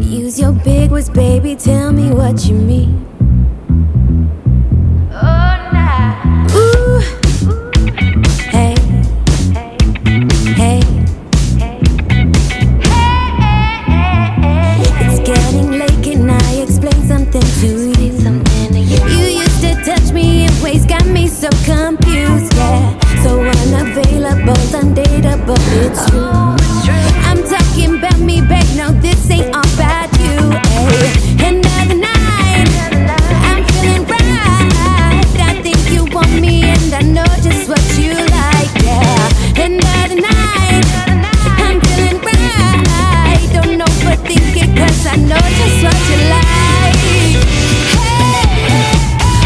Use your big words, baby, tell me what you mean. Oh, nah. Ooh. Hey. Hey. It's getting late, can I explain something to you? You used to touch me in ways, got me so confused, yeah. So unavailable, undateable, it's true. I'm talking about me, babe, no, this ain't all about you, ayy. Another night, I'm feeling right. I think you want me and I know just what you like, yeah. Another night, I'm feeling right. Don't overthink it, cause I know just what you like.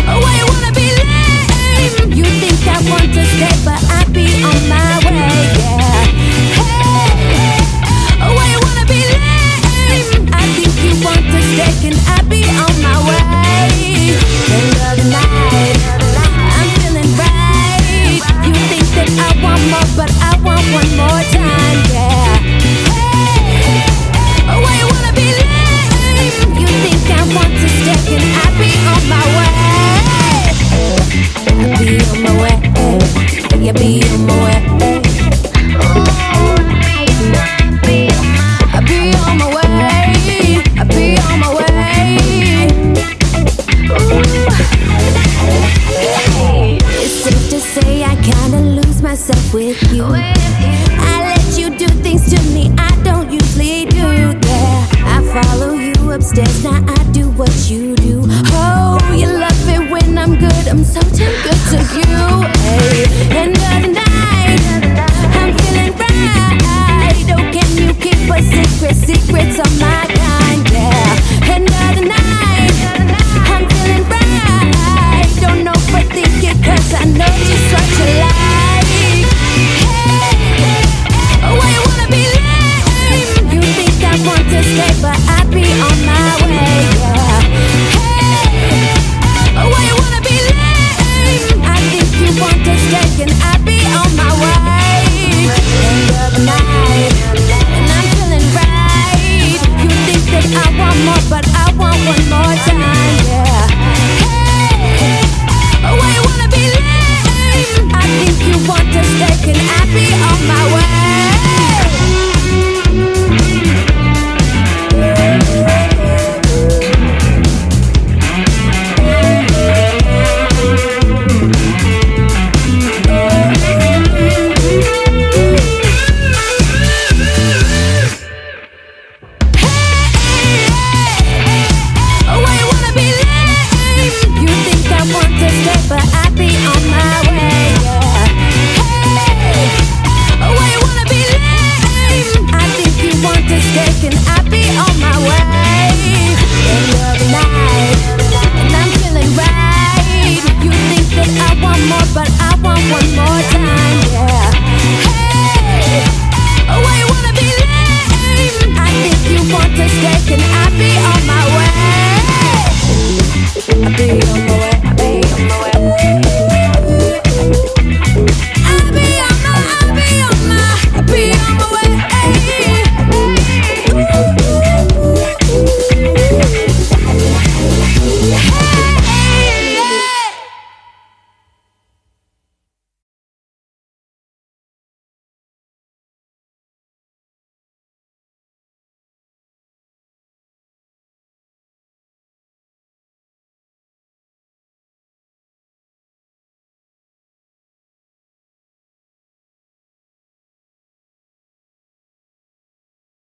Hey, why you wanna be lame? You think I want to stay, but I'll be on my way, yeah. Hey, why you wanna be lame? I think you want to stay, can I be on my way? Another night, I'm feeling right. You think that I want more, but I want one more time, yeah. Hey, why you wanna be lame? You think I want to stay, can I be on my way? I'll be on my way, yeah, be on my way. I'll be on my way, I'll be on my way. It's safe to say I kinda lose myself with you. I let you do things to me I don't usually do, yeah. I follow you upstairs, now I do what you do. Oh, you love it when I'm good, I'm so damn good to you, hey. Another night, I'm feeling right. Oh, can you keep a secret, secrets on my mind, yeah.